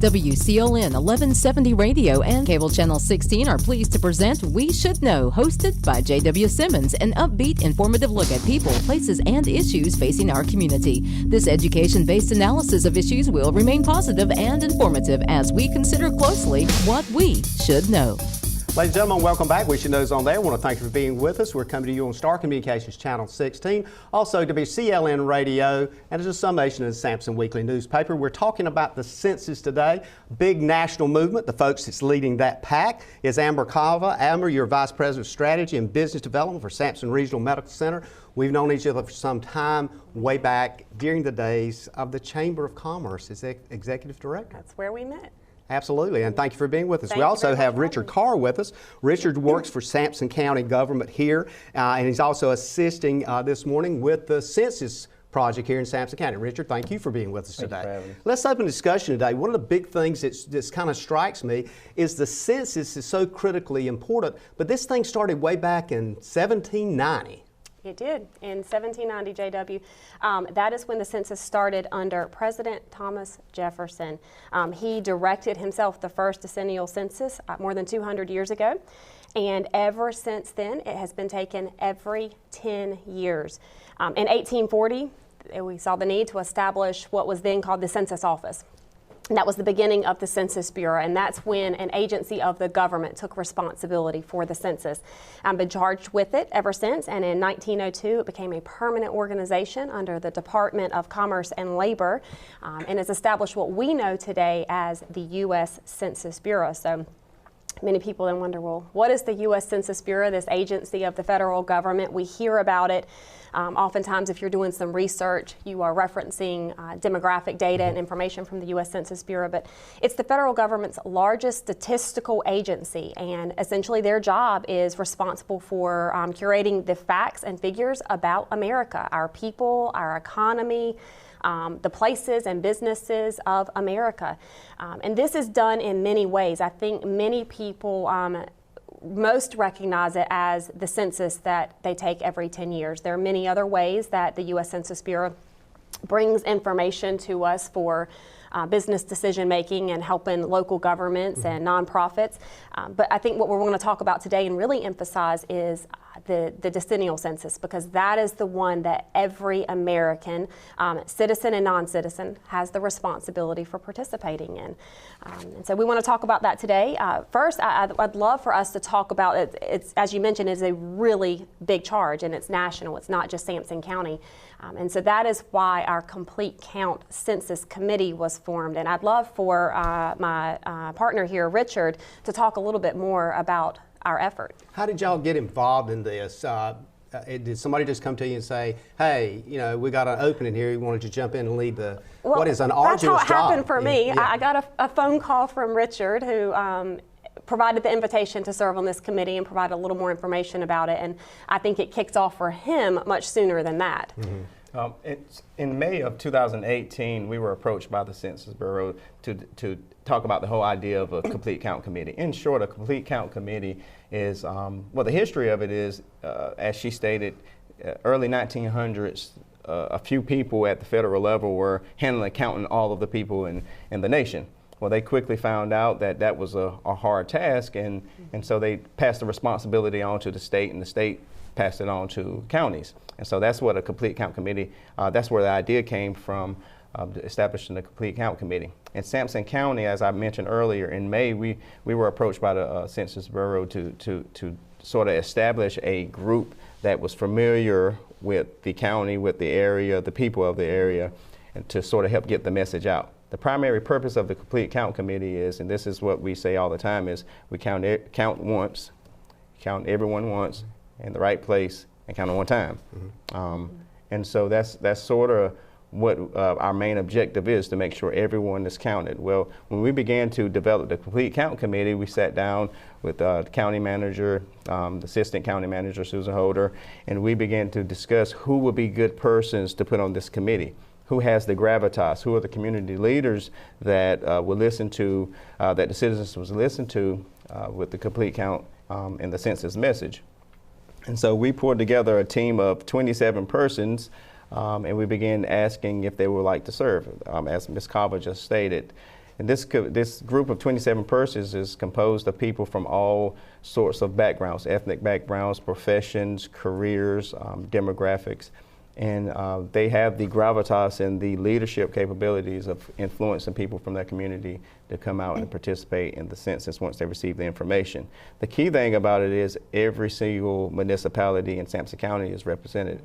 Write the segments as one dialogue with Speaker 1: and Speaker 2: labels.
Speaker 1: WCLN 1170 Radio and Cable Channel 16 are pleased to present We Should Know, hosted by J.W. Simmons, an upbeat, informative look at people, places, and issues facing our community. This education-based analysis of issues will remain positive and informative as we consider closely what we should know.
Speaker 2: Ladies and gentlemen, welcome back. We Should Know's on there. I want to thank you for being with us. We're coming to you on Star Communications Channel 16, also WCLN Radio, and it's a summation of the Sampson Weekly newspaper. We're talking about the census today, big national movement. The folks that's leading that pack is Amber Cava. Amber, you're Vice President of Strategy and Business Development for Sampson Regional Medical Center. We've known each other for some time, way back during the days of the Chamber of Commerce as Executive Director.
Speaker 3: That's where we met.
Speaker 2: Absolutely, and thank you for being with us. We also have Richard Carr with us. Richard works for Sampson County government here, and he's also assisting this morning with the census project here in Sampson County. Richard, thank you for being with us today. Let's open a discussion today. One of the big things that kind of strikes me is the census is so critically important, but this thing started way back in 1790.
Speaker 3: It did, in 1790, J.W. That is when the census started under President Thomas Jefferson. He directed himself the first decennial census more than 200 years ago, and ever since then, it has been taken every 10 years. In 1840, we saw the need to establish what was then called the Census Office. And that was the beginning of the Census Bureau, and that's when an agency of the government took responsibility for the census. I've been charged with it ever since, and in 1902 it became a permanent organization under the Department of Commerce and Labor, and has established what we know today as the U.S. Census Bureau. So many people then wonder, well, what is the U.S. Census Bureau, this agency of the federal government? We hear about it. Oftentimes, if you're doing some research, you are referencing demographic data and information from the U.S. Census Bureau, but it's the federal government's largest statistical agency, and essentially their job is responsible for curating the facts and figures about America, our people, our economy, the places and businesses of America. And this is done in many ways. I think many people most recognize it as the census that they take every 10 years. There are many other ways that the U.S. Census Bureau brings information to us for business decision making and helping local governments and nonprofits. But I think what we're going to talk about today and really emphasize is the decennial census, because that is the one that every American, citizen and non-citizen, has the responsibility for participating in. And so we want to talk about that today. First, I'd love for us to talk about it. It's, as you mentioned, it's a really big charge, and it's national. It's not just Sampson County. And so that is why our Complete Count Census Committee was formed. And I'd love for my partner here, Richard, to talk a little bit more about our effort.
Speaker 2: How did y'all get involved in this? Did somebody just come to you and say, hey, you know, we got an opening here, you wanted to jump in and lead the,
Speaker 3: well,
Speaker 2: what is an arduous job?
Speaker 3: That's how it happened for me.
Speaker 2: Yeah.
Speaker 3: I got a phone call from Richard, who provided the invitation to serve on this committee and provide a little more information about it. And I think it kicked off for him much sooner than that.
Speaker 4: In May of 2018, we were approached by the Census Bureau to talk about the whole idea of a complete count committee. In short, a complete count committee is, well, the history of it is, as she stated, early 1900s, a few people at the federal level were handling counting all of the people in the nation. Well, they quickly found out that that was a hard task, and so they passed the responsibility on to the state, and the state passed it on to counties. And so that's what a complete count committee, that's where the idea came from, establishing the complete count committee. In Sampson County, as I mentioned earlier, in May, we were approached by the Census Bureau to sort of establish a group that was familiar with the county, with the area, the people of the area, and to sort of help get the message out. The primary purpose of the complete count committee is, and this is what we say all the time, is we count once, count everyone once, in the right place, and count on one time. And so that's sort of what our main objective is, to make sure everyone is counted. Well, when we began to develop the complete count committee, we sat down with the county manager, the assistant county manager, Susan Holder, and we began to discuss who would be good persons to put on this committee. Who has the gravitas? Who are the community leaders that will listen to, that the citizens will listen to with the complete count and the census message? And so we pulled together a team of 27 persons, and we began asking if they would like to serve, as Ms. Cava just stated. And this group of 27 persons is composed of people from all sorts of backgrounds, ethnic backgrounds, professions, careers, demographics. And they have the gravitas and the leadership capabilities of influencing people from their community to come out and participate in the census once they receive the information. The key thing about it is every single municipality in Sampson County is represented.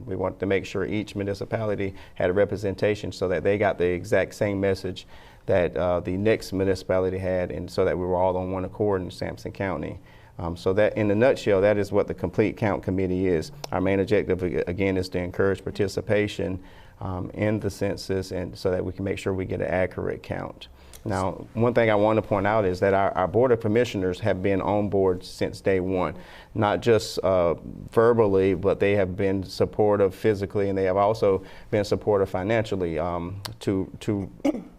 Speaker 4: We want to make sure each municipality had a representation so that they got the exact same message that the next municipality had, and so that we were all on one accord in Sampson County. So that, in a nutshell, that is what the Complete Count Committee is. Our main objective, again, is to encourage participation in the census, and so that we can make sure we get an accurate count. Now, one thing I want to point out is that our Board of Commissioners have been on board since day one, not just verbally, but they have been supportive physically, and they have also been supportive financially to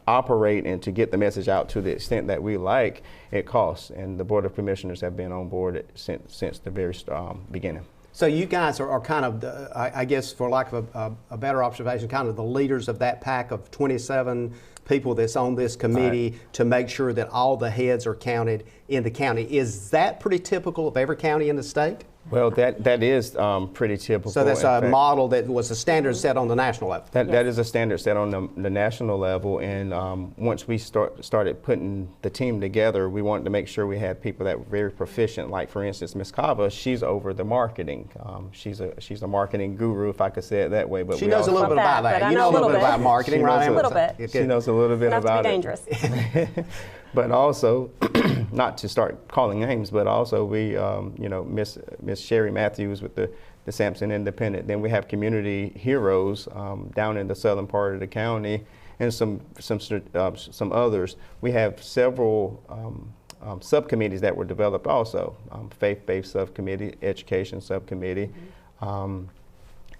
Speaker 4: operate and to get the message out to the extent that we like. It costs, and the Board of Commissioners have been on board since the very beginning.
Speaker 2: So you guys are kind of, I guess, for lack of a better observation, kind of the leaders of that pack of 27 people that's on this committee to make sure that all the heads are counted in the county. Is that pretty typical of every county in the state?
Speaker 4: Well, that is pretty typical.
Speaker 2: So that's a model that was a standard set on the national level.
Speaker 4: That is a standard set on the national level, and once we started putting the team together, we wanted to make sure we had people that were very proficient. Like, for instance, Ms. Cava, she's over the marketing. She's a marketing guru, if I could say it that way. But
Speaker 2: she knows a little bit about that. You know a little bit about marketing, right?
Speaker 3: A little bit.
Speaker 4: She knows a little bit about it.
Speaker 3: Enough to be dangerous.
Speaker 4: But also, not to start calling names, but also we, Miss Sherry Matthews with the Sampson Independent. Then we have community heroes down in the southern part of the county, and some others. We have several subcommittees that were developed also. Faith-based subcommittee, education subcommittee.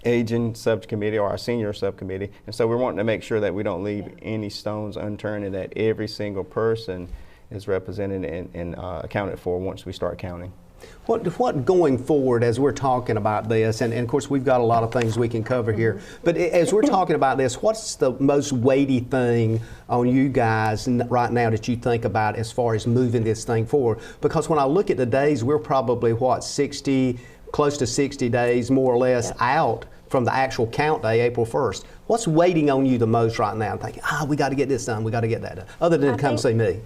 Speaker 4: Aging subcommittee, or our senior subcommittee. And so we're wanting to make sure that we don't leave any stones unturned, and that every single person is represented and accounted for once we start counting.
Speaker 2: What going forward, as we're talking about this, and of course we've got a lot of things we can cover here, but as we're talking about this, what's the most weighty thing on you guys right now that you think about as far as moving this thing forward? Because when I look at the days, we're probably, close to 60 days more or less out from the actual count day, April 1st. What's waiting on you the most right now? I'm thinking, we got to get this done, we got to get that done, other than come see me.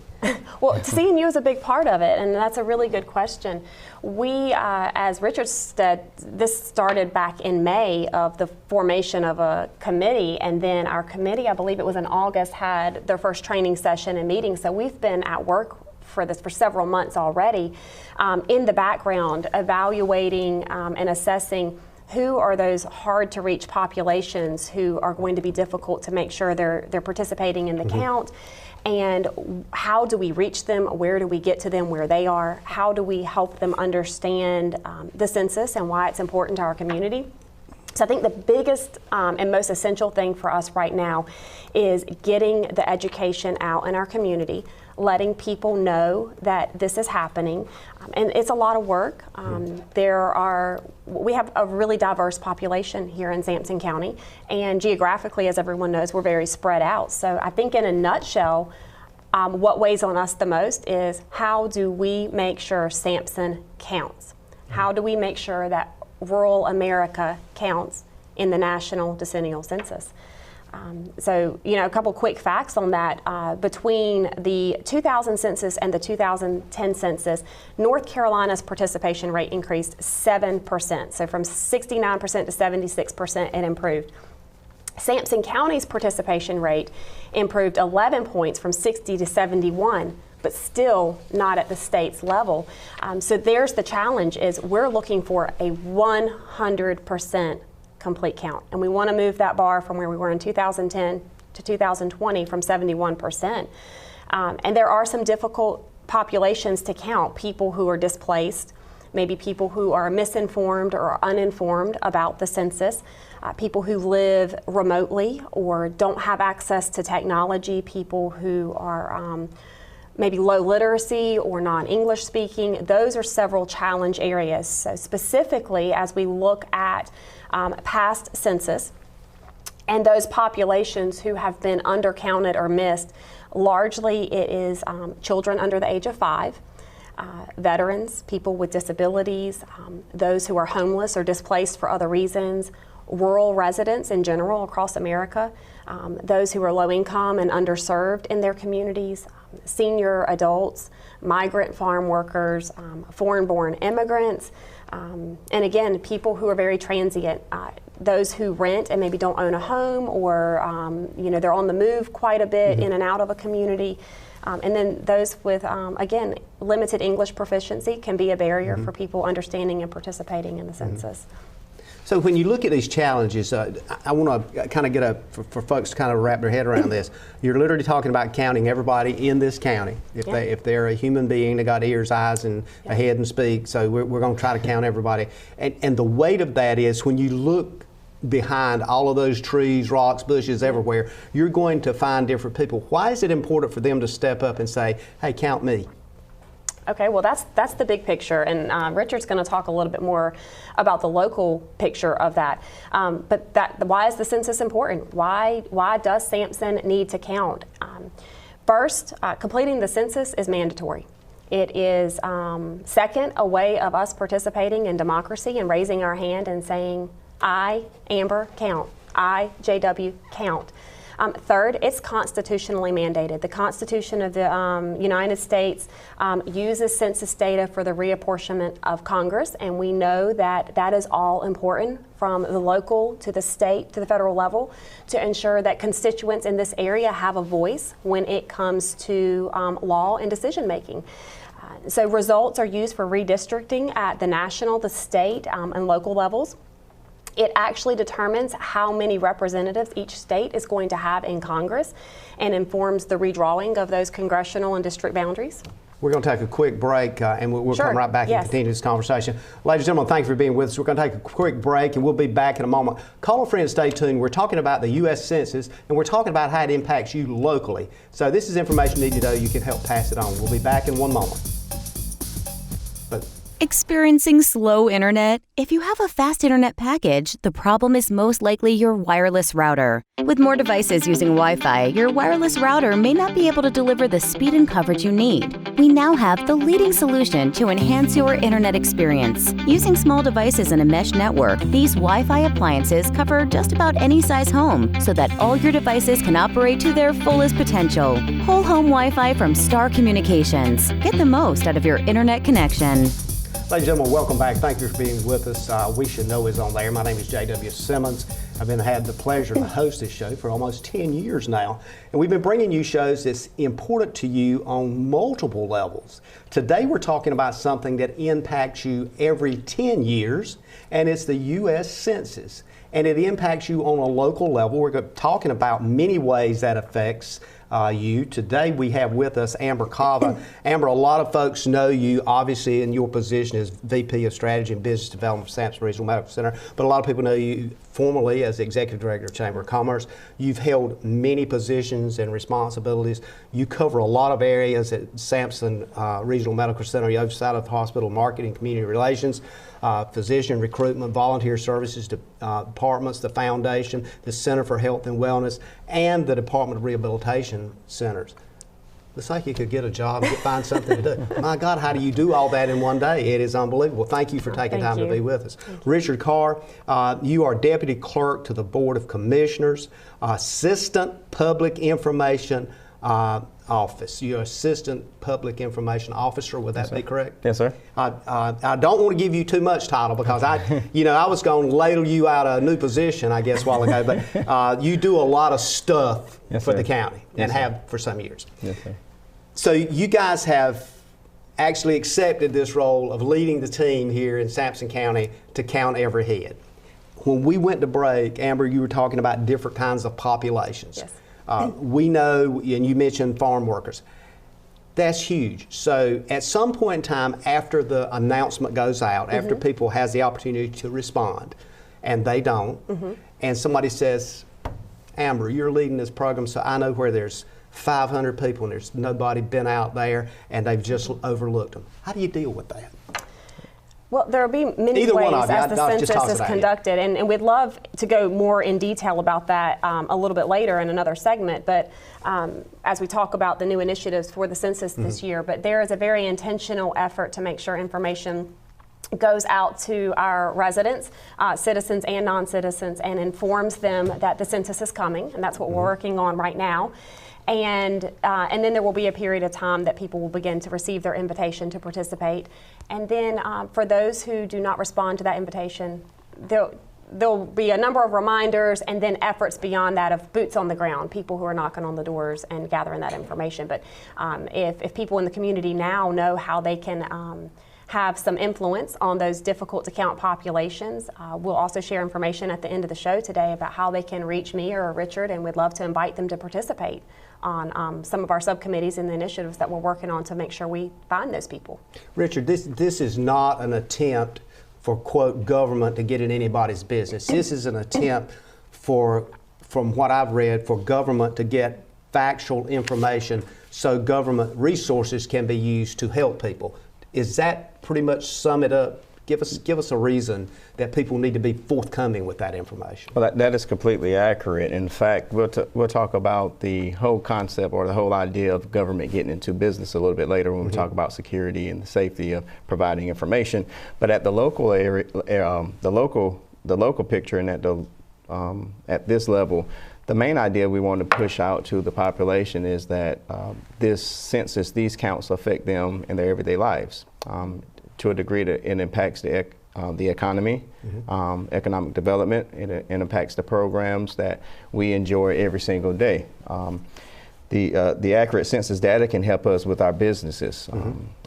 Speaker 3: Well, seeing you is a big part of it, and that's a really good question. We, as Richard said, this started back in May of the formation of a committee, and then our committee, I believe it was in August, had their first training session and meeting. So we've been at work for this for several months already, in the background, evaluating and assessing who are those hard to reach populations who are going to be difficult to make sure they're participating in the count, and how do we reach them, where do we get to them where they are, how do we help them understand the census and why it's important to our community. So I think the biggest and most essential thing for us right now is getting the education out in our community, letting people know that this is happening. And it's a lot of work. We have a really diverse population here in Sampson County, and geographically, as everyone knows, we're very spread out. So I think in a nutshell, what weighs on us the most is how do we make sure Sampson counts? How do we make sure that rural America counts in the national decennial census? So, a couple quick facts on that. Between the 2000 census and the 2010 census, North Carolina's participation rate increased 7%. So from 69% to 76%, it improved. Sampson County's participation rate improved 11 points from 60 to 71, but still not at the state's level. So there's the challenge, is we're looking for a 100% complete count. And we want to move that bar from where we were in 2010 to 2020 from 71%. And there are some difficult populations to count, people who are displaced, maybe people who are misinformed or uninformed about the census, people who live remotely or don't have access to technology, people who are maybe low literacy or non-English speaking. Those are several challenge areas. So specifically, as we look at past census and those populations who have been undercounted or missed, Largely, it is children under the age of 5. Veterans, people with disabilities, those who are homeless or displaced for other reasons, rural residents in general across America, those who are low income and underserved in their communities, senior adults, migrant farm workers, foreign-born immigrants, and again, people who are very transient, those who rent and maybe don't own a home, or they're on the move quite a bit in and out of a community. And then those with, again, limited English proficiency can be a barrier for people understanding and participating in the census.
Speaker 2: So when you look at these challenges, I want to kind of get for folks to kind of wrap their head around this. You're literally talking about counting everybody in this county. If they're a human being, they got ears, eyes, and a head and speak. So we're going to try to count everybody. And the weight of that is when you look behind all of those trees, rocks, bushes everywhere, you're going to find different people. Why is it important for them to step up and say, hey, count me?
Speaker 3: Okay, well, that's the big picture, and Richard's going to talk a little bit more about the local picture of that. But why is the census important? Why does Sampson need to count? First, completing the census is mandatory. It is, second, a way of us participating in democracy and raising our hand and saying, I, Amber, count. I, JW, count. Third, it's constitutionally mandated. The Constitution of the United States uses census data for the reapportionment of Congress, and we know that that is all important from the local to the state to the federal level to ensure that constituents in this area have a voice when it comes to law and decision making. So results are used for redistricting at the national, the state, and local levels. It actually determines how many representatives each state is going to have in Congress and informs the redrawing of those congressional and district boundaries.
Speaker 2: We're going to take a quick break and we'll come right back and continue this conversation. Ladies and gentlemen, thank you for being with us. We're going to take a quick break and we'll be back in a moment. Call a friend, stay tuned. We're talking about the U.S. Census and we're talking about how it impacts you locally. So this is information you need to know. You can help pass it on. We'll be back in one moment.
Speaker 5: Experiencing slow internet? If you have a fast internet package, the problem is most likely your wireless router. With more devices using Wi-Fi, your wireless router may not be able to deliver the speed and coverage you need. We now have the leading solution to enhance your internet experience. Using small devices in a mesh network, these Wi-Fi appliances cover just about any size home so that all your devices can operate to their fullest potential. Whole home Wi-Fi from Star Communications. Get the most out of your internet connection.
Speaker 2: Ladies and gentlemen, welcome back. Thank you for being with us. We Should Know is on there. My name is J.W. Simmons. I've had the pleasure to host this show for almost 10 years now. And we've been bringing you shows that's important to you on multiple levels. Today we're talking about something that impacts you every 10 years, and it's the U.S. Census. And it impacts you on a local level. We're talking about many ways that affects you. Today we have with us Amber Cava. Amber, a lot of folks know you obviously in your position as VP of Strategy and Business Development for Sampson Regional Medical Center, but a lot of people know you formerly as Executive Director of Chamber of Commerce. You've held many positions and responsibilities. You cover a lot of areas at Sampson Regional Medical Center. You oversight of hospital marketing, community relations, physician recruitment, volunteer services departments, the foundation, the Center for Health and Wellness, and the Department of Rehabilitation Centers. Looks like you could get a job and find something to do. My God, how do you do all that in one day? It is unbelievable. Thank you for taking time to be with us. Richard Carr, you are Deputy Clerk to the Board of Commissioners, Assistant Public Information Office. You're Assistant Public Information Officer, would that be correct?
Speaker 4: Yes, sir.
Speaker 2: I don't want to give you too much title because I was going to ladle you out a new position, I guess, a while ago, but you do a lot of stuff for the county and have for some years.
Speaker 4: Yes, sir.
Speaker 2: So you guys have actually accepted this role of leading the team here in Sampson County to count every head. When we went to break, Amber, you were talking about different kinds of populations.
Speaker 3: Yes.
Speaker 2: We know, and you mentioned farm workers. That's huge. So at some point in time after the announcement goes out, after people has the opportunity to respond, and they don't, and somebody says, Amber, you're leading this program, so I know where there's 500 people and there's nobody been out there and they've just overlooked them. How do you deal with that?
Speaker 3: Well, there will be many
Speaker 2: Either one
Speaker 3: ways
Speaker 2: of you.
Speaker 3: as the
Speaker 2: I'll just
Speaker 3: census
Speaker 2: toss it
Speaker 3: is
Speaker 2: at you.
Speaker 3: conducted, and we'd love to go more in detail about that a little bit later in another segment, but as we talk about the new initiatives for the census this year. But there is a very intentional effort to make sure information goes out to our residents, citizens and non-citizens, and informs them that the census is coming, and that's what we're working on right now. And then there will be a period of time that people will begin to receive their invitation to participate. And then for those who do not respond to that invitation, there'll be a number of reminders and then efforts beyond that of boots on the ground, people who are knocking on the doors and gathering that information. But if people in the community now know how they can have some influence on those difficult to count populations. We'll also share information at the end of the show today about how they can reach me or Richard, and we'd love to invite them to participate on some of our subcommittees and the initiatives that we're working on to make sure we find those people.
Speaker 2: Richard, this is not an attempt for, quote, government to get in anybody's business. This is an attempt for, from what I've read, for government to get factual information so government resources can be used to help people. Is that pretty much sum it up? Give us a reason that people need to be forthcoming with that information.
Speaker 4: Well, that is completely accurate. In fact, we'll talk about the whole concept or the whole idea of government getting into business a little bit later when we talk about security and the safety of providing information. But at the local area, the local picture, and at this level, the main idea we want to push out to the population is that this census, these counts affect them in their everyday lives. To a degree that it impacts the economy, economic development, it impacts the programs that we enjoy every single day. The accurate census data can help us with our businesses.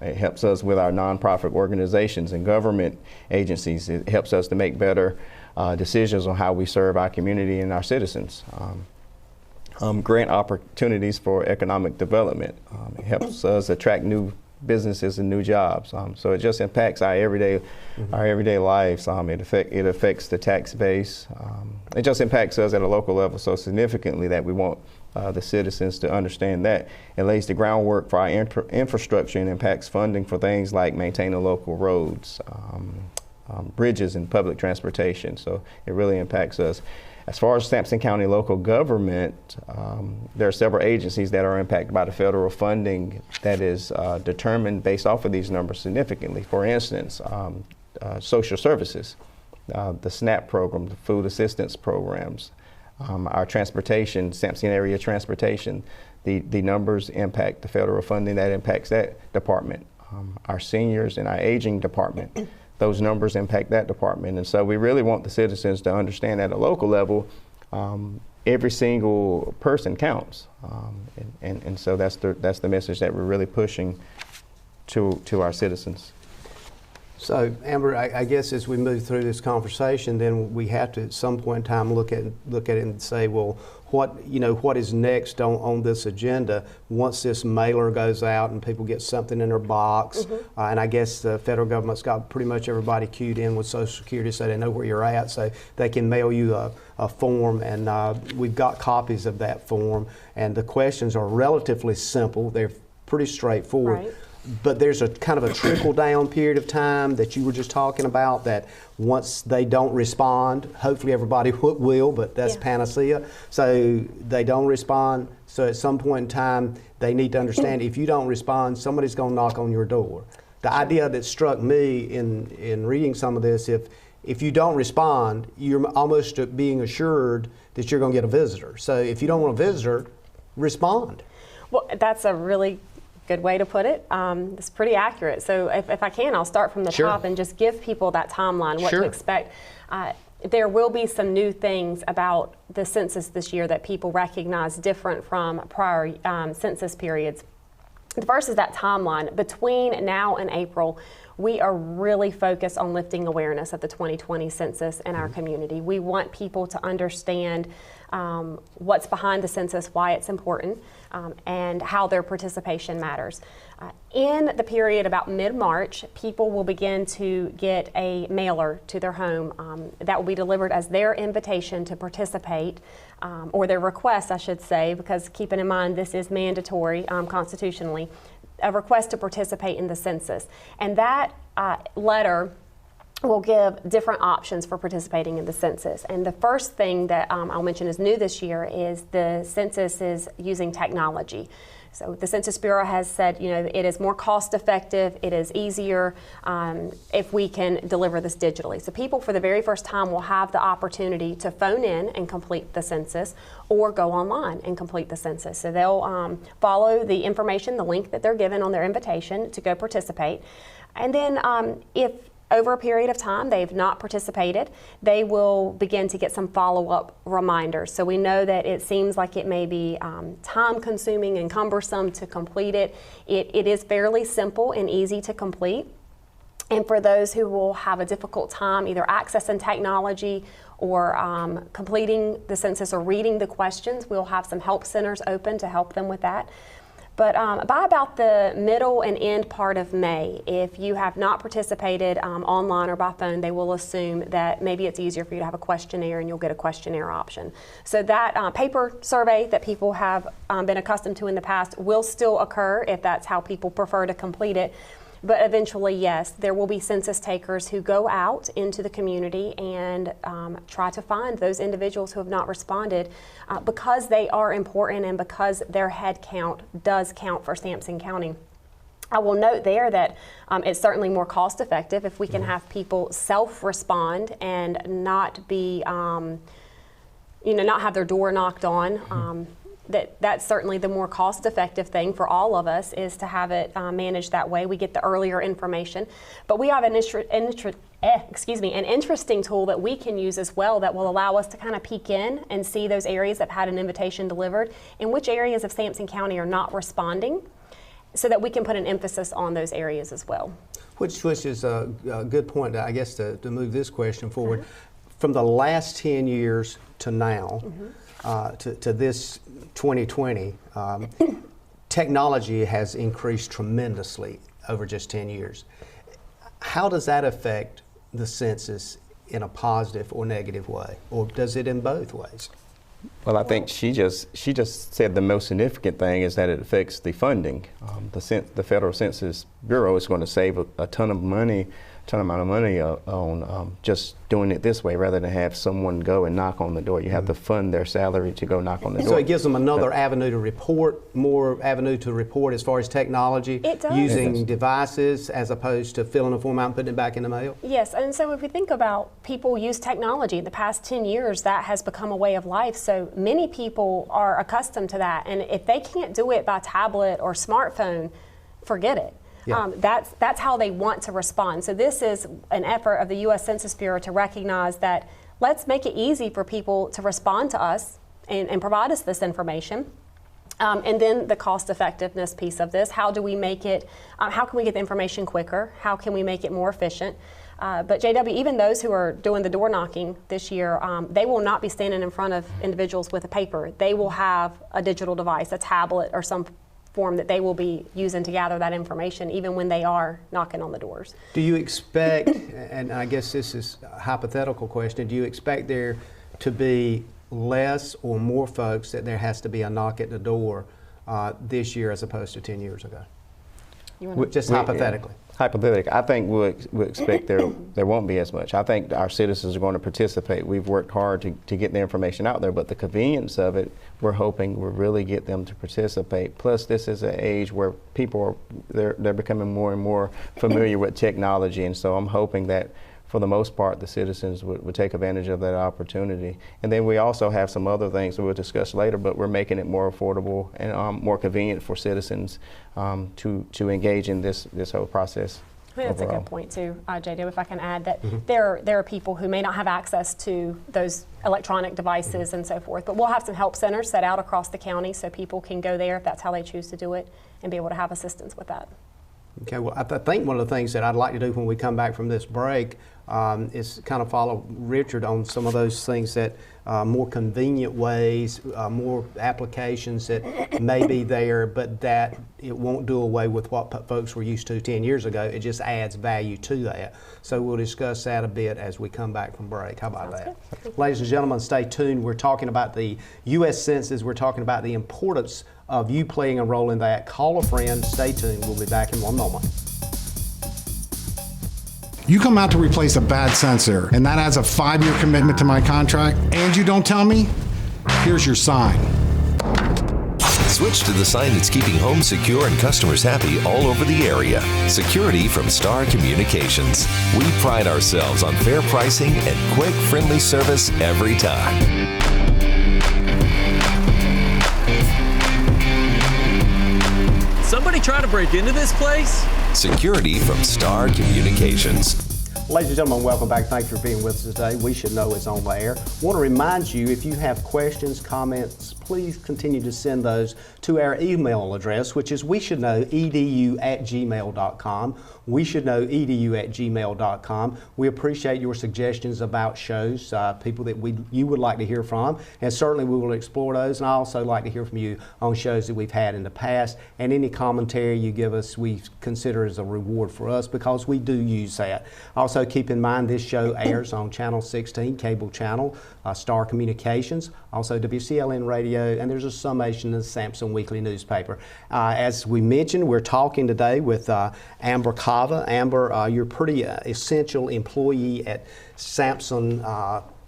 Speaker 4: It helps us with our nonprofit organizations and government agencies. It helps us to make better decisions on how we serve our community and our citizens. Grant opportunities for economic development. It helps us attract new businesses and new jobs. So it just impacts our everyday lives. It affects the tax base. It just impacts us at a local level so significantly that we want the citizens to understand that. It lays the groundwork for our infrastructure and impacts funding for things like maintaining local roads, bridges, and public transportation. So it really impacts us. As far as Sampson County local government, there are several agencies that are impacted by the federal funding that is determined based off of these numbers significantly. For instance, social services, the SNAP program, the food assistance programs, our transportation, Sampson area transportation, the numbers impact the federal funding that impacts that department. Our seniors and our aging department, those numbers impact that department. And so we really want the citizens to understand at a local level, every single person counts. And so that's the message that we're really pushing to our citizens.
Speaker 2: So, Amber, I guess as we move through this conversation, then we have to at some point in time look at it and say, well, what is next on this agenda once this mailer goes out and people get something in their box, and I guess the federal government's got pretty much everybody queued in with Social Security so they know where you're at, so they can mail you a form, and we've got copies of that form, and the questions are relatively simple. They're pretty straightforward.
Speaker 3: Right.
Speaker 2: But there's a kind of a trickle-down period of time that you were just talking about, that once they don't respond, hopefully everybody will, but that's panacea. So they don't respond. So at some point in time, they need to understand if you don't respond, somebody's going to knock on your door. The idea that struck me in reading some of this, if you don't respond, you're almost being assured that you're going to get a visitor. So if you don't want a visitor, respond.
Speaker 3: Well, that's a really good way to put it. It's pretty accurate. So if I can, I'll start from the top and just give people that timeline, what to expect. There will be some new things about the census this year that people recognize different from prior census periods. The first is that timeline. Between now and April, we are really focused on lifting awareness of the 2020 census in our community. We want people to understand what's behind the census, why it's important, and how their participation matters. In the period about mid-March, people will begin to get a mailer to their home that will be delivered as their invitation to participate, or their request, I should say, because keeping in mind this is mandatory constitutionally, a request to participate in the census. And that letter will give different options for participating in the census. And the first thing that I'll mention is new this year is the census is using technology. So the Census Bureau has said, you know, it is more cost effective, it is easier if we can deliver this digitally. So people for the very first time will have the opportunity to phone in and complete the census or go online and complete the census. So they'll follow the information, the link that they're given on their invitation to go participate. And then if over a period of time they've not participated, they will begin to get some follow-up reminders. So we know that it seems like it may be time-consuming and cumbersome to complete it. It is fairly simple and easy to complete. And for those who will have a difficult time either accessing technology or completing the census or reading the questions, we'll have some help centers open to help them with that. But by about the middle and end part of May, if you have not participated online or by phone, they will assume that maybe it's easier for you to have a questionnaire and you'll get a questionnaire option. So that paper survey that people have been accustomed to in the past will still occur if that's how people prefer to complete it. But eventually, yes, there will be census takers who go out into the community and try to find those individuals who have not responded because they are important and because their head count does count for Sampson County. I will note there that it's certainly more cost effective if we can have people self-respond and not be, not have their door knocked on. That's certainly the more cost-effective thing for all of us is to have it managed that way. We get the earlier information, but we have an interesting tool that we can use as well that will allow us to kind of peek in and see those areas that had an invitation delivered and which areas of Sampson County are not responding, so that we can put an emphasis on those areas as well.
Speaker 2: Which is a good point, I guess, to move this question forward. From the last 10 years to now, to this 2020, technology has increased tremendously over just 10 years. How does that affect the census in a positive or negative way, or does it in both ways?
Speaker 4: Well, I think she just said the most significant thing is that it affects the funding. The Federal Census Bureau is going to save a ton of money, amount of money on just doing it this way rather than have someone go and knock on the door. You have to fund their salary to go knock on the door.
Speaker 2: So it gives them another avenue to report, more avenue to report as far as technology, using devices as opposed to filling a form out and putting it back in the mail?
Speaker 3: Yes, and so if we think about people use technology, the past 10 years that has become a way of life. So many people are accustomed to that, and if they can't do it by tablet or smartphone, forget it. Yeah. That's how they want to respond. So this is an effort of the U.S. Census Bureau to recognize that let's make it easy for people to respond to us and provide us this information. And then the cost effectiveness piece of this, how do we make it, how can we get the information quicker? How can we make it more efficient? But JW, even those who are doing the door knocking this year, they will not be standing in front of individuals with a paper. They will have a digital device, a tablet or some form that they will be using to gather that information even when they are knocking on the doors.
Speaker 2: Do you expect, and I guess this is a hypothetical question, do you expect there to be less or more folks that there has to be a knock at the door this year as opposed to 10 years ago? Just hypothetically.
Speaker 4: Hypothetically, I think we'll expect there won't be as much. I think our citizens are going to participate. We've worked hard to get the information out there, but the convenience of it, we're hoping will really get them to participate. Plus, this is an age where people they're becoming more and more familiar with technology, and so I'm hoping that for the most part, the citizens would take advantage of that opportunity. And then we also have some other things that we'll discuss later, but we're making it more affordable and more convenient for citizens to engage in this whole process.
Speaker 3: I think that's a good point too, JD, if I can add that there are people who may not have access to those electronic devices and so forth, but we'll have some help centers set out across the county so people can go there if that's how they choose to do it and be able to have assistance with that.
Speaker 2: Okay, well, I think one of the things that I'd like to do when we come back from this break is kind of follow Richard on some of those things that more convenient ways, more applications that may be there, but that it won't do away with what folks were used to 10 years ago. It just adds value to that. So we'll discuss that a bit as we come back from break. How about that? Good. Ladies and gentlemen, stay tuned. We're talking about the U.S. Census. We're talking about the importance of you playing a role in that. Call a friend. Stay tuned. We'll be back in one moment.
Speaker 6: You come out to replace a bad sensor, and that adds a 5-year commitment to my contract, and you don't tell me? Here's your sign.
Speaker 7: Switch to the sign that's keeping homes secure and customers happy all over the area. Security from Star Communications. We pride ourselves on fair pricing and quick, friendly service every time.
Speaker 8: Somebody trying to break into this place?
Speaker 7: Security from Star Communications.
Speaker 2: Ladies and gentlemen, welcome back. Thanks for being with us today. We Should Know is on the air. Want to remind you, if you have questions, comments, please continue to send those to our email address, which is weshouldknowedu@gmail.com. weshouldknowedu@gmail.com. We appreciate your suggestions about shows, people that you would like to hear from, and certainly we will explore those. And I also like to hear from you on shows that we've had in the past, and any commentary you give us we consider as a reward for us, because we do use that. Also keep in mind this show airs on Channel 16, cable channel, Star Communications, also WCLN Radio, and there's a summation of the Sampson Weekly newspaper. As we mentioned, we're talking today with Amber Cava. Amber, you're a pretty essential employee at Sampson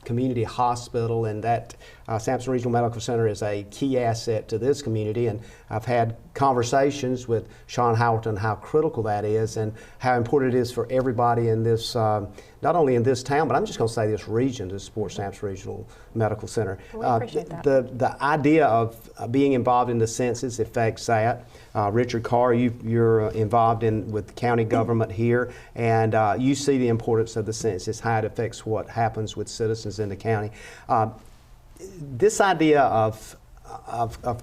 Speaker 2: Community Hospital, and that Sampson Regional Medical Center is a key asset to this community. And I've had conversations with Sean Howerton how critical that is and how important it is for everybody in this, not only in this town, but I'm just going to say this region, to support Sampson Regional Medical Center.
Speaker 3: We appreciate that.
Speaker 2: The idea of being involved in the census affects that. Richard Carr, you're involved with county government here, and you see the importance of the census, how it affects what happens with citizens in the county. This idea of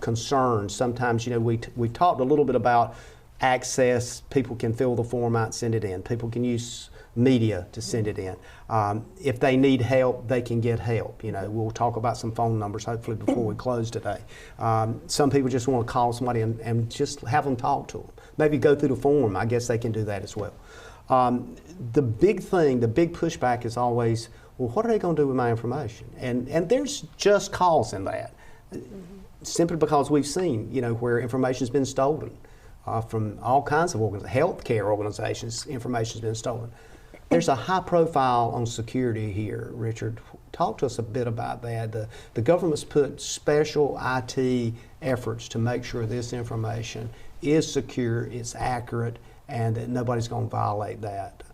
Speaker 2: concern, sometimes, you know, we talked a little bit about access. People can fill the form out, send it in. People can use media to send it in. If they need help, they can get help. You know, we'll talk about some phone numbers hopefully before we close today. Some people just want to call somebody and just have them talk to them. Maybe go through the form. I guess they can do that as well. The big thing, the big pushback is always, well, what are they going to do with my information? And there's just cause in that. Simply because we've seen, you know, where information has been stolen from all kinds of healthcare organizations. Information has been stolen. There's a high profile on security here. Richard, talk to us a bit about that. The government's put special IT efforts to make sure this information is secure, it's accurate, and that nobody's going to violate that.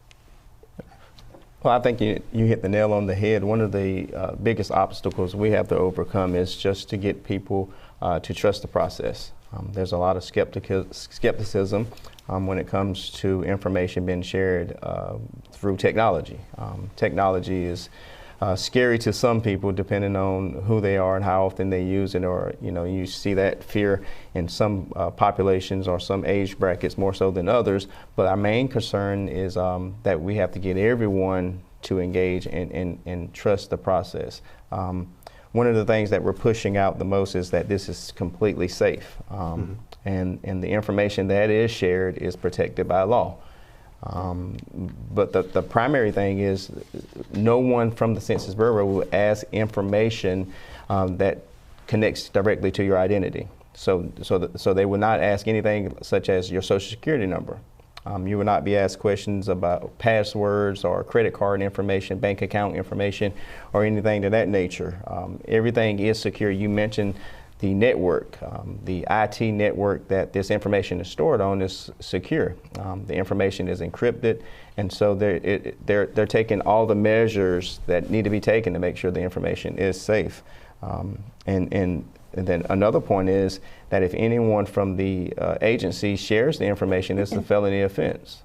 Speaker 4: Well, I think you hit the nail on the head. One of the biggest obstacles we have to overcome is just to get people to trust the process. There's a lot of skepticism when it comes to information being shared through technology. Technology is scary to some people depending on who they are and how often they use it, or, you know, you see that fear in some populations or some age brackets more so than others. But our main concern is that we have to get everyone to engage and trust the process. One of the things that we're pushing out the most is that this is completely safe, and the information that is shared is protected by law. But the primary thing is no one from the Census Bureau will ask information that connects directly to your identity. So they will not ask anything such as your Social Security number. You will not be asked questions about passwords or credit card information, bank account information, or anything to that nature. Everything is secure. You mentioned the network, the IT network that this information is stored on is secure. The information is encrypted, and so they're taking all the measures that need to be taken to make sure the information is safe. And then another point is that if anyone from the agency shares the information, it's a felony offense.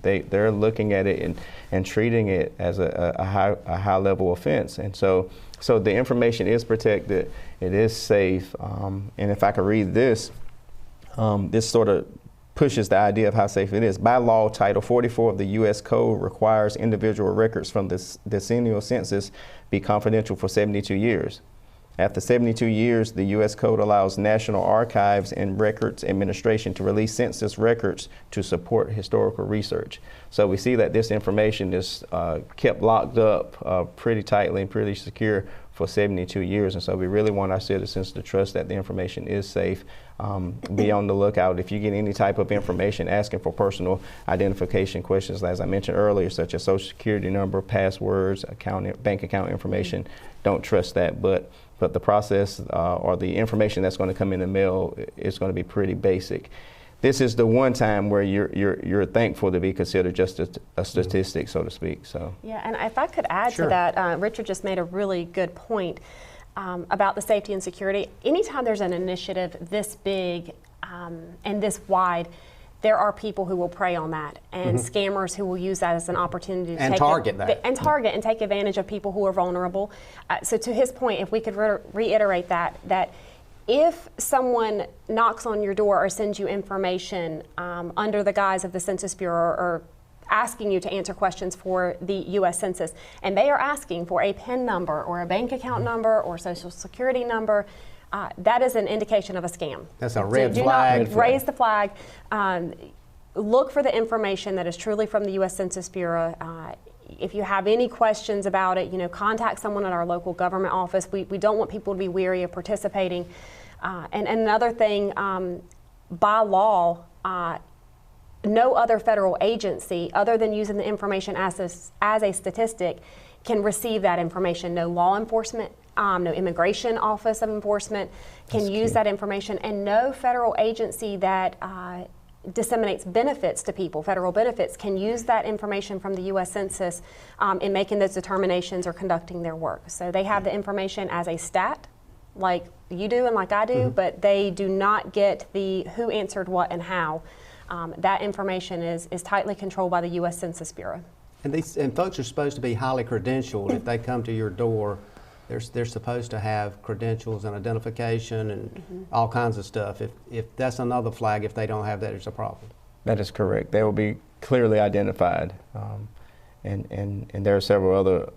Speaker 4: They're looking at it and treating it as a high level offense, and so the information is protected, it is safe, and if I could read this, this sort of pushes the idea of how safe it is. By law, Title 44 of the U.S. Code requires individual records from the Decennial Census be confidential for 72 years. After 72 years, the U.S. Code allows National Archives and Records Administration to release census records to support historical research. So we see that this information is kept locked up pretty tightly and pretty secure for 72 years. And so we really want our citizens to trust that the information is safe. Be on the lookout. If you get any type of information asking for personal identification questions, as I mentioned earlier, such as social security number, passwords, bank account information, don't trust that. But the process or the information that's going to come in the mail is going to be pretty basic. This is the one time where you're thankful to be considered just a statistic, so to speak. So
Speaker 3: yeah, and if I could add
Speaker 2: Sure.
Speaker 3: to that, Richard just made a really good point about the safety and security. Anytime there's an initiative this big and this wide, there are people who will prey on that, and scammers who will use that as an opportunity to
Speaker 2: target
Speaker 3: target and take advantage of people who are vulnerable. So to his point, if we could reiterate that if someone knocks on your door or sends you information under the guise of the Census Bureau or asking you to answer questions for the U.S. Census, and they are asking for a PIN number or a bank account number or social security number, that is an indication of a scam.
Speaker 2: That's a red
Speaker 3: Do
Speaker 2: flag.
Speaker 3: not raise the flag. Look for the information that is truly from the U.S. Census Bureau. If you have any questions about it, contact someone at our local government office. We don't want people to be weary of participating. And another thing, by law, no other federal agency, other than using the information as a statistic, can receive that information. No law enforcement, no immigration office of enforcement can use that information, and no federal agency that disseminates benefits to people, federal benefits, can use that information from the U.S. Census in making those determinations or conducting their work. So they have the information as a stat, like you do and like I do, but they do not get the who answered what and how. That information is tightly controlled by the U.S. Census Bureau.
Speaker 2: And folks are supposed to be highly credentialed. If they come to your door, they're supposed to have credentials and identification and all kinds of stuff. If that's another flag, if they don't have that, it's a problem.
Speaker 4: that is correct. They will be clearly identified. And there are several other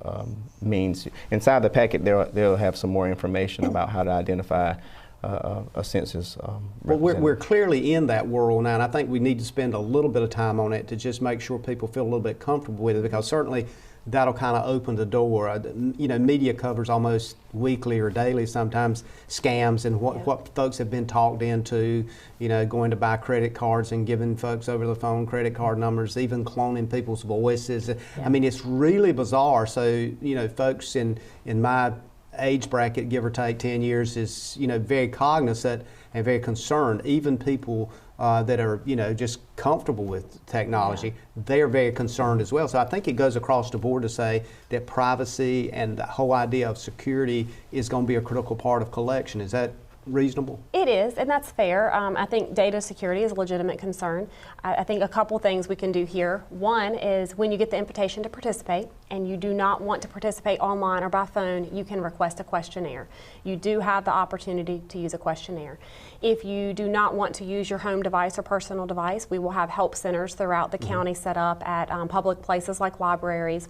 Speaker 4: means. Inside the packet, they'll have some more information about how to identify a census
Speaker 2: Well, we're clearly in that world now, and I think we need to spend a little bit of time on it to just make sure people feel a little bit comfortable with it, because certainly that'll kind of open the door. You know, media covers almost weekly or daily sometimes scams and what folks have been talked into, you know, going to buy credit cards and giving folks over the phone credit card numbers, even cloning people's voices. I mean, it's really bizarre. So, you know, folks in my age bracket, give or take 10 years, is, you know, very cognizant and very concerned. Even people that are, you know, just comfortable with technology, they are very concerned as well. So I think it goes across the board to say that privacy and the whole idea of security is going to be a critical part of collection. Is that reasonable?
Speaker 3: It is, and that's fair. I think data security is a legitimate concern. I think a couple things we can do here. One is when you get the invitation to participate and you do not want to participate online or by phone, you can request a questionnaire. You do have the opportunity to use a questionnaire. If you do not want to use your home device or personal device, we will have help centers throughout the county set up at public places like libraries,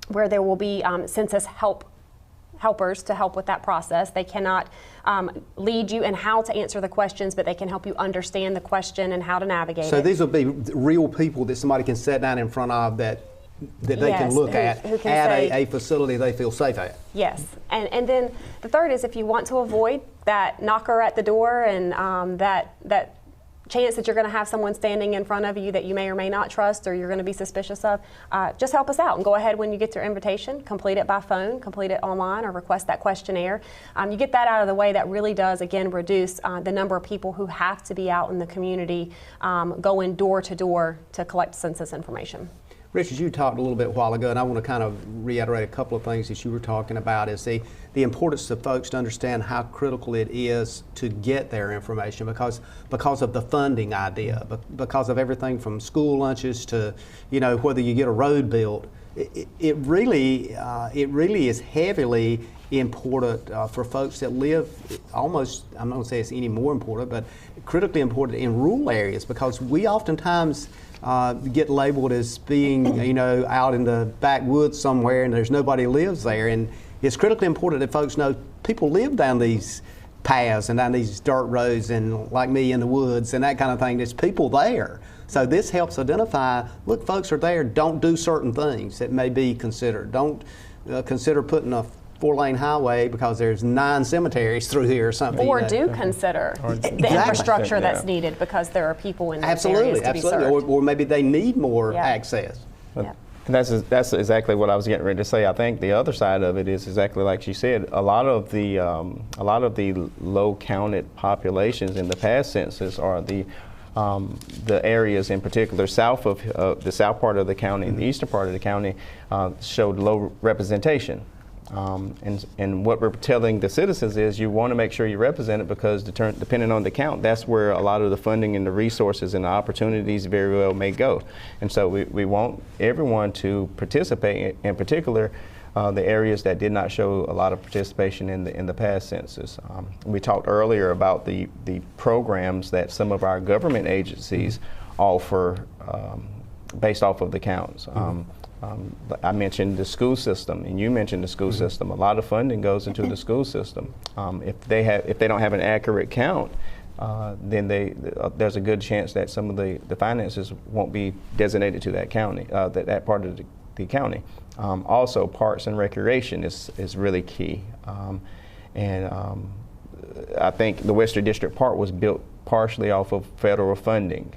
Speaker 3: where there will be census helpers to help with that process. They cannot lead you in how to answer the questions, but they can help you understand the question and how to navigate it.
Speaker 2: So these will be real people that somebody can sit down in front of that they can look at a facility they feel safe at.
Speaker 3: Yes, and then the third is if you want to avoid that knocker at the door and that chance that you're going to have someone standing in front of you that you may or may not trust or you're going to be suspicious of, just help us out and go ahead when you get your invitation, complete it by phone, complete it online, or request that questionnaire. You get that out of the way, that really does, again, reduce the number of people who have to be out in the community going door to door to collect census information.
Speaker 2: Richard, you talked a little bit a while ago, and I want to kind of reiterate a couple of things that you were talking about, is the importance of folks to understand how critical it is to get their information because of the funding idea, because of everything from school lunches to, you know, whether you get a road built. It really is heavily important for folks that live almost, I'm not going to say it's any more important, but critically important in rural areas, because we oftentimes get labeled as being, you know, out in the backwoods somewhere and there's nobody lives there. And it's critically important that folks know people live down these paths and down these dirt roads and like me in the woods and that kind of thing. There's people there. So this helps identify, look, folks are there, don't do certain things that may be considered. Don't consider putting a 4-lane highway because there's 9 cemeteries through here or something.
Speaker 3: Or do consider the infrastructure that's needed because there are people in those areas to be served.
Speaker 2: Or maybe they need more access.
Speaker 4: And that's exactly what I was getting ready to say. I think the other side of it is exactly like she said. A lot of the low counted populations in the past census are the areas in particular south of the south part of the county and the eastern part of the county showed low representation. And what we're telling the citizens is you want to make sure you're represented because depending on the count, that's where a lot of the funding and the resources and the opportunities very well may go. And so we want everyone to participate, in particular the areas that did not show a lot of participation in the past census. We talked earlier about the programs that some of our government agencies offer based off of the counts. I mentioned the school system, and you mentioned the school system. A lot of funding goes into the school system. If they don't have an accurate count, then there's a good chance that some of the finances won't be designated to that county, that part of the county. Also, parks and recreation is really key, and I think the Western District Park was built partially off of federal funding.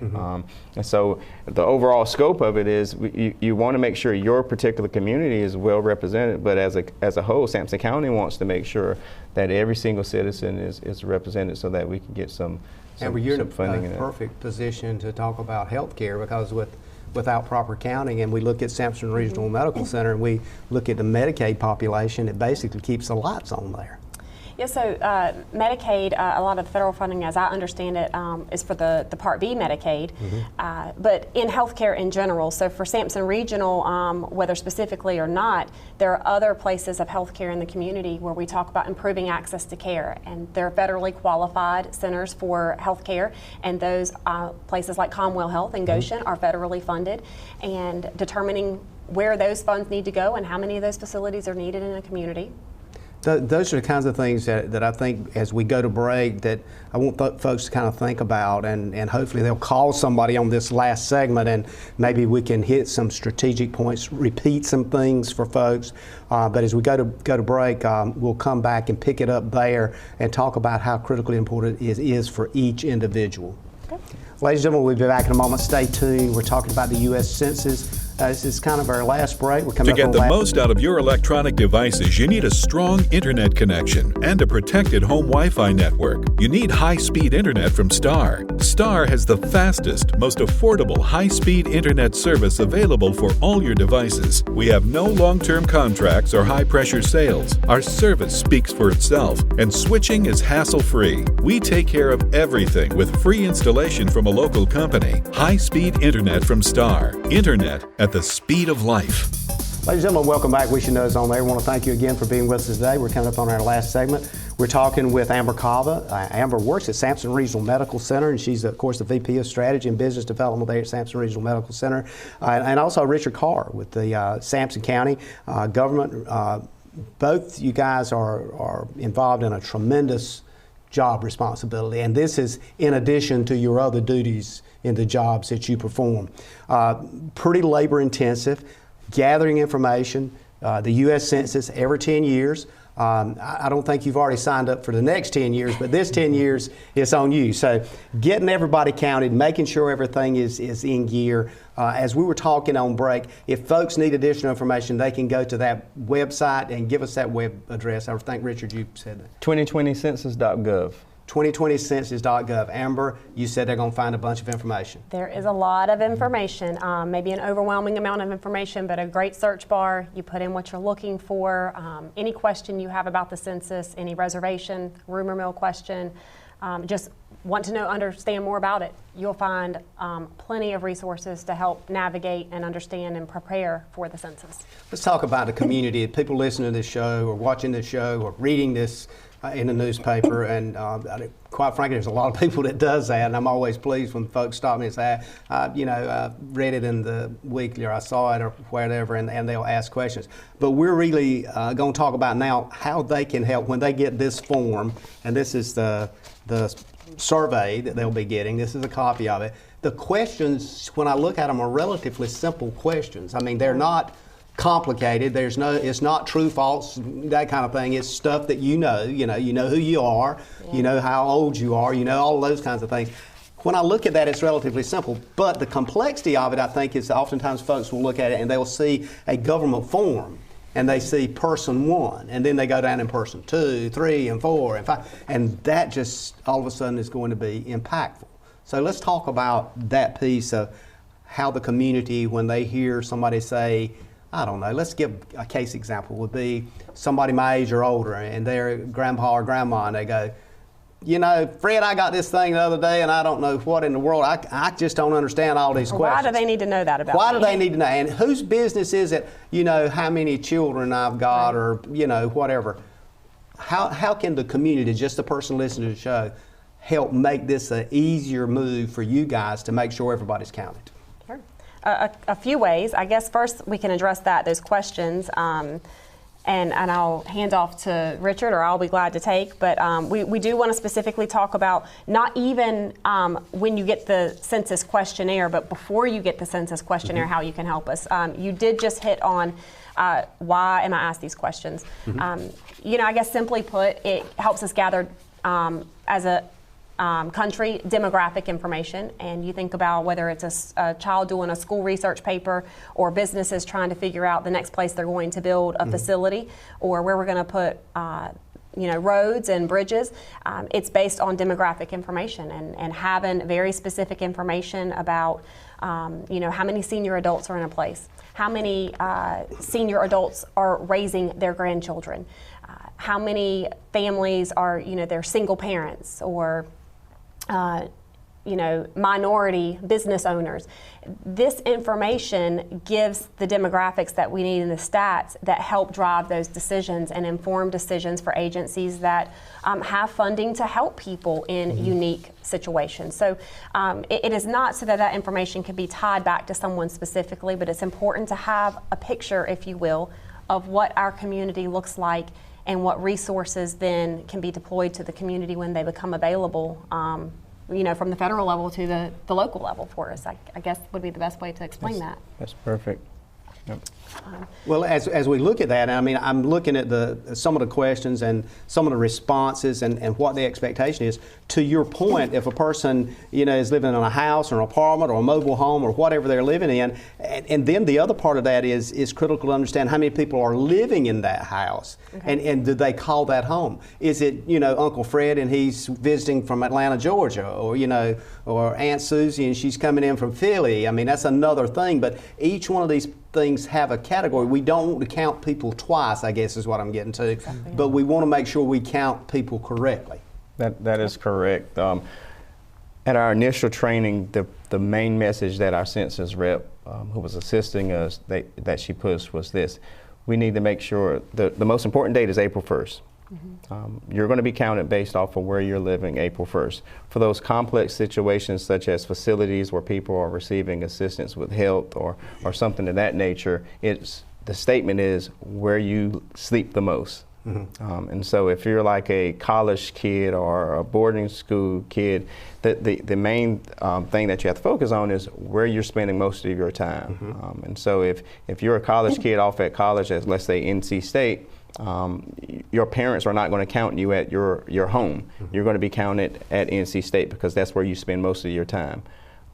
Speaker 4: And so the overall scope of it is you want to make sure your particular community is well represented, but as a whole, Sampson County wants to make sure that every single citizen is represented so that we can get some
Speaker 2: you're
Speaker 4: funding
Speaker 2: in a perfect position to talk about health care because without proper counting, and we look at Sampson Regional Medical Center and we look at the Medicaid population, it basically keeps the lights on there.
Speaker 3: Yeah, so Medicaid, a lot of the federal funding, as I understand it, is for the Part B Medicaid, but in healthcare in general. So for Sampson Regional, whether specifically or not, there are other places of healthcare in the community where we talk about improving access to care, and there are federally qualified centers for healthcare, and those places like Commonwealth Health and Goshen are federally funded, and determining where those funds need to go and how many of those facilities are needed in a community.
Speaker 2: Those are the kinds of things that I think as we go to break that I want folks to kind of think about, and hopefully they'll call somebody on this last segment and maybe we can hit some strategic points, repeat some things for folks. But as we go to break, we'll come back and pick it up there and talk about how critically important it is for each individual. Okay. Ladies and gentlemen, we'll be back in a moment. Stay tuned. We're talking about the U.S. Census. This is kind of our last break. We're coming
Speaker 9: to get the most out of your electronic devices, you need a strong internet connection and a protected home Wi-Fi network. You need high-speed internet from Star. Star has the fastest, most affordable high-speed internet service available for all your devices. We have no long-term contracts or high-pressure sales. Our service speaks for itself, and switching is hassle-free. We take care of everything with free installation from a local company. High-speed internet from Star. Internet at the speed of life.
Speaker 2: Ladies and gentlemen, welcome back. We Should Know is on there. I want to thank you again for being with us today. We're coming up on our last segment. We're talking with Amber Cava. Amber works at Sampson Regional Medical Center, and she's, of course, the VP of Strategy and Business Development there at Sampson Regional Medical Center. And also Richard Carr with the Sampson County government. Both you guys are involved in a tremendous job responsibility, and this is in addition to your other duties in the jobs that you perform. Pretty labor intensive, gathering information, the U.S. Census every 10 years. I don't think you've already signed up for the next 10 years, but this 10 years is on you. So getting everybody counted, making sure everything is in gear. As we were talking on break, if folks need additional information, they can go to that website and give us that web address. I think, Richard, you said that.
Speaker 4: 2020census.gov.
Speaker 2: 2020census.gov. Amber, you said they're going to find a bunch of information.
Speaker 3: There is a lot of information, maybe an overwhelming amount of information, but a great search bar. You put in what you're looking for, any question you have about the census, any reservation, rumor mill question, just want to understand more about it. You'll find plenty of resources to help navigate and understand and prepare for the census.
Speaker 2: Let's talk about the community. People listening to this show or watching this show or reading this in the newspaper, and quite frankly, there's a lot of people that does that, and I'm always pleased when folks stop me and say, I read it in the weekly, or I saw it, or whatever, and they'll ask questions. But we're really going to talk about now how they can help when they get this form, and this is the survey that they'll be getting. This is a copy of it. The questions, when I look at them, are relatively simple questions. I mean, they're not complicated. It's not true, false, that kind of thing. It's stuff that you know who you are, you know how old you are, you know all those kinds of things. When I look at that, it's relatively simple, but the complexity of it, I think, is oftentimes folks will look at it and they'll see a government form and they see person 1, and then they go down in person 2, 3, and 4, and 5, and that just all of a sudden is going to be impactful. So let's talk about that piece of how the community, when they hear somebody say, I don't know, let's give a case example, would be somebody my age or older, and they're grandpa or grandma, and they go, Fred, I got this thing the other day, and I don't know what in the world, I just don't understand all these questions.
Speaker 3: Why do they need to know that about
Speaker 2: Why
Speaker 3: me?
Speaker 2: do they need to know? And whose business is it, how many children I've got, or, whatever. How can the community, just the person listening to the show, help make this an easier move for you guys to make sure everybody's counted?
Speaker 3: Sure. A few ways. I guess first we can address those questions, and I'll hand off to Richard, or I'll be glad to take. But we do want to specifically talk about not even when you get the census questionnaire, but before you get the census questionnaire, how you can help us. You did just hit on why am I asked these questions. I guess simply put, it helps us gather as a country demographic information, and you think about whether it's a child doing a school research paper, or businesses trying to figure out the next place they're going to build a facility, or where we're going to put roads and bridges. It's based on demographic information, and having very specific information about how many senior adults are in a place, how many senior adults are raising their grandchildren, how many families are they're single parents, or minority business owners. This information gives the demographics that we need in the stats that help drive those decisions and inform decisions for agencies that have funding to help people in unique situations. So it is not so that information can be tied back to someone specifically, but it's important to have a picture, if you will, of what our community looks like and what resources then can be deployed to the community when they become available, from the federal level to the local level for us. I guess would be the best way to explain that.
Speaker 4: That's perfect. Yep.
Speaker 2: Well, as we look at that, I mean, I'm looking at some of the questions and some of the responses and what the expectation is. To your point, if a person, is living in a house or an apartment or a mobile home or whatever they're living in, and then the other part of that is critical to understand how many people are living in that house, and do they call that home? Is it, Uncle Fred and he's visiting from Atlanta, Georgia, or Aunt Susie and she's coming in from Philly? I mean, that's another thing, but each one of these things have a category. We don't want to count people twice, I guess is what I'm getting to. Exactly. But we want to make sure we count people correctly.
Speaker 4: That is correct. At our initial training, the main message that our census rep, who was assisting us, that she pushed was this: we need to make sure the most important date is April 1st. You're going to be counted based off of where you're living April 1st. For those complex situations such as facilities where people are receiving assistance with health or something of that nature, the statement is where you sleep the most. And so if you're like a college kid or a boarding school kid, the main thing that you have to focus on is where you're spending most of your time. And so if you're a college kid off at college at, let's say, NC State, your parents are not going to count you at your home. You're going to be counted at NC State because that's where you spend most of your time.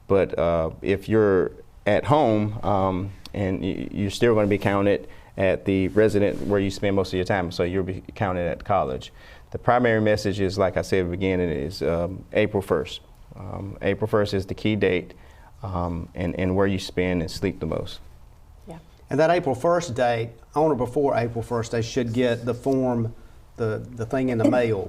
Speaker 4: But if you're at home and you're still going to be counted at the resident where you spend most of your time, so you'll be counted at college. The primary message is, like I said at the beginning, is April 1st. April 1st is the key date, and where you spend and sleep the most.
Speaker 3: Yeah.
Speaker 2: And that April 1st date, on or before April 1st, they should get the form, the thing in the mail.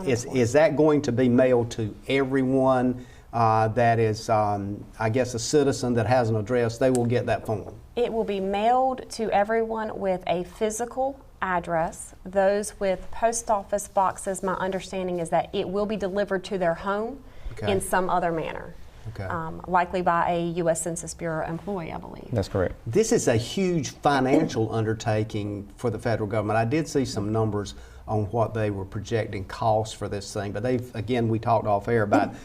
Speaker 2: Is that going to be mailed to everyone that is, I guess, a citizen that has an address? They will get that form.
Speaker 3: It will be mailed to everyone with a physical address. Those with post office boxes, my understanding is that it will be delivered to their home in some other manner.
Speaker 2: Okay.
Speaker 3: Likely by a U.S. Census Bureau employee, I believe.
Speaker 4: That's correct.
Speaker 2: This is a huge financial undertaking for the federal government. I did see some numbers on what they were projecting costs for this thing, but we talked off air about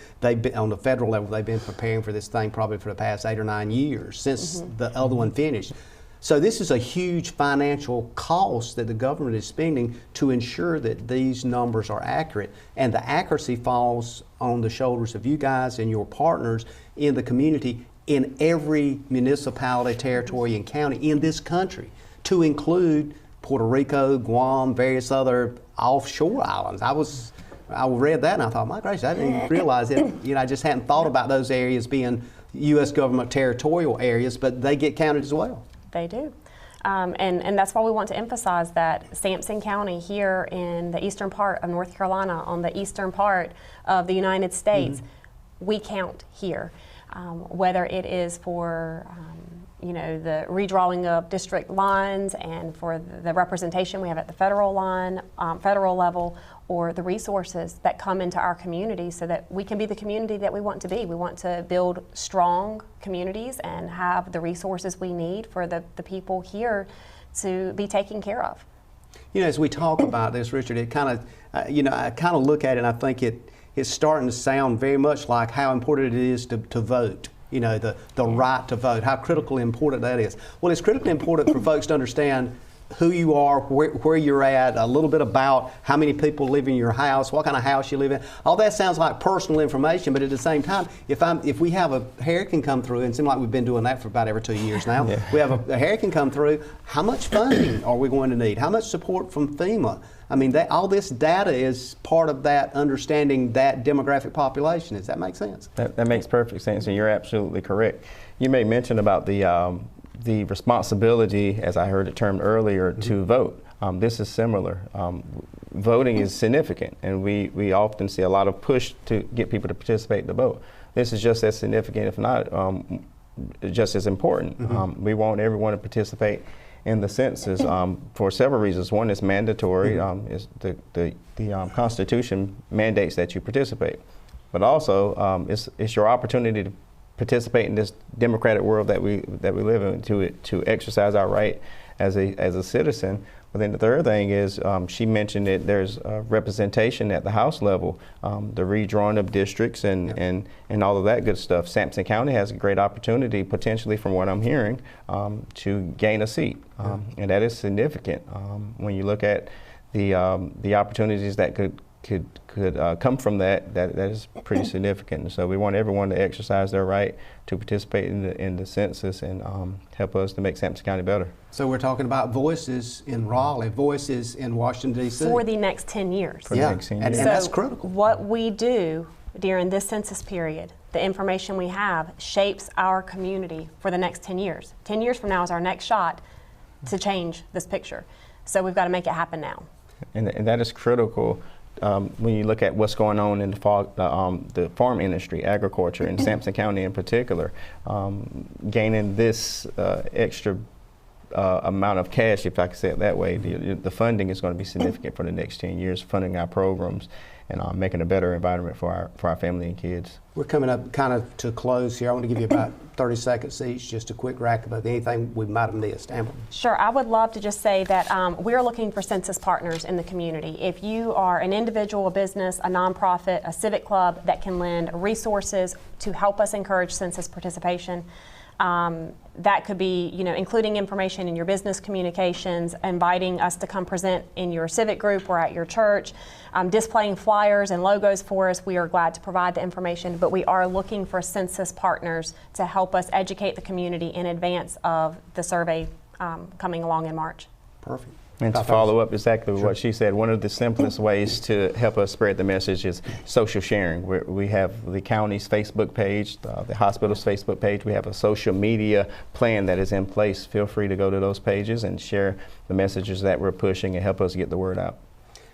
Speaker 2: on the federal level, they've been preparing for this thing probably for the past 8 or 9 years since the other one finished. So this is a huge financial cost that the government is spending to ensure that these numbers are accurate, and the accuracy falls on the shoulders of you guys and your partners in the community in every municipality, territory, and county in this country, to include Puerto Rico, Guam, various other offshore islands. I read that and I thought, my gracious, I didn't even realize it. I just hadn't thought about those areas being U.S. government territorial areas, but they get counted as well.
Speaker 3: They do. And that's why we want to emphasize that Sampson County here in the eastern part of North Carolina, on the eastern part of the United States, we count here. Whether it is for the redrawing of district lines and for the representation we have at the federal level, or the resources that come into our community so that we can be the community that we want to be. We want to build strong communities and have the resources we need for the people here to be taken care of.
Speaker 2: As we talk about this, Richard, it kind of, I kind of look at it and I think it's starting to sound very much like how important it is to vote. The right to vote, how critically important that is. Well, it's critically important for folks to understand who you are, where you're at, a little bit about how many people live in your house, what kind of house you live in. All that sounds like personal information, but at the same time, if we have a hurricane come through, and it seems like we've been doing that for about every 2 years now, we have a hurricane come through, how much funding are we going to need? How much support from FEMA? I mean, all this data is part of that understanding that demographic population. Does that make sense?
Speaker 4: That makes perfect sense, and you're absolutely correct. You made mention about the responsibility, as I heard it termed earlier, to vote. This is similar. Voting is significant, and we often see a lot of push to get people to participate in the vote. This is just as significant, if not just as important. We want everyone to participate in the census for several reasons. One is mandatory. Is the Constitution mandates that you participate, but also it's your opportunity to participate in this democratic world that we live in, to exercise our right as a citizen. But then the third thing is, she mentioned that there's representation at the House level, the redrawing of districts and all of that good stuff. Sampson County has a great opportunity, potentially, from what I'm hearing, to gain a seat, and that is significant when you look at the opportunities that could come from that is pretty significant. And so we want everyone to exercise their right to participate in the census and help us to make Sampson County better.
Speaker 2: So we're talking about voices in Raleigh, voices in Washington, D.C.
Speaker 3: For the next 10 years.
Speaker 4: For the next 10 years.
Speaker 2: And that's critical.
Speaker 3: What we do during this census period, the information we have, shapes our community for the next 10 years. 10 years from now is our next shot to change this picture. So we've got to make it happen now.
Speaker 4: And that is critical. When you look at what's going on in the farm industry, agriculture, in Sampson County in particular, gaining this extra amount of cash, if I can say it that way, the funding is going to be significant for the next 10 years, funding our programs and making a better environment for our family and kids.
Speaker 2: We're coming up kind of to close here. I want to give you about 30 seconds each, just a quick wrap about anything we might have missed. Amber?
Speaker 3: Sure. I would love to just say that we're looking for census partners in the community. If you are an individual, a business, a nonprofit, a civic club that can lend resources to help us encourage census participation, that could be, including information in your business communications, inviting us to come present in your civic group or at your church, displaying flyers and logos for us. We are glad to provide the information, but we are looking for census partners to help us educate the community in advance of the survey coming along in March.
Speaker 2: Perfect.
Speaker 4: And to follow up exactly what she said, one of the simplest ways to help us spread the message is social sharing. We have the county's Facebook page, the hospital's Facebook page. We have a social media plan that is in place. Feel free to go to those pages and share the messages that we're pushing and help us get the word out.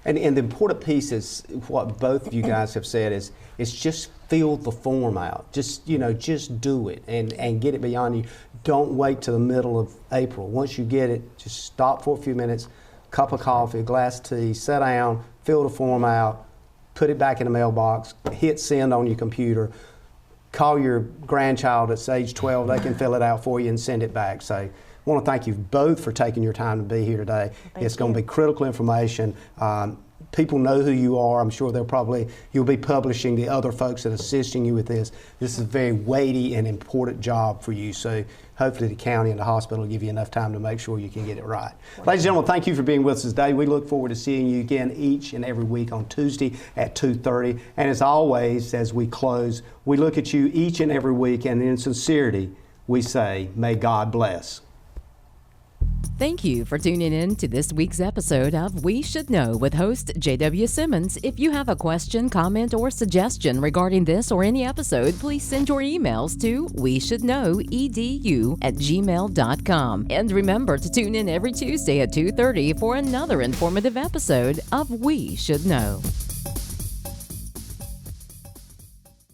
Speaker 2: And the important piece is what both of you guys have said is just fill the form out. Just do it and get it beyond you. Don't wait till the middle of April. Once you get it, just stop for a few minutes, cup of coffee, a glass of tea, sit down, fill the form out, put it back in the mailbox, hit send on your computer, call your grandchild that's age 12, they can fill it out for you and send it back. So I want to thank you both for taking your time to be here today. It's going to be critical information. People know who you are. I'm sure you'll be publishing the other folks that are assisting you with this. This is a very weighty and important job for you. So hopefully the county and the hospital will give you enough time to make sure you can get it right. Ladies and gentlemen, thank you for being with us today. We look forward to seeing you again each and every week on Tuesday at 2:30. And as always, as we close, we look at you each and every week, and in sincerity, we say, may God bless.
Speaker 1: Thank you for tuning in to this week's episode of We Should Know with host J.W. Simmons. If you have a question, comment, or suggestion regarding this or any episode, please send your emails to weshouldknowedu@gmail.com. And remember to tune in every Tuesday at 2:30 for another informative episode of We Should Know.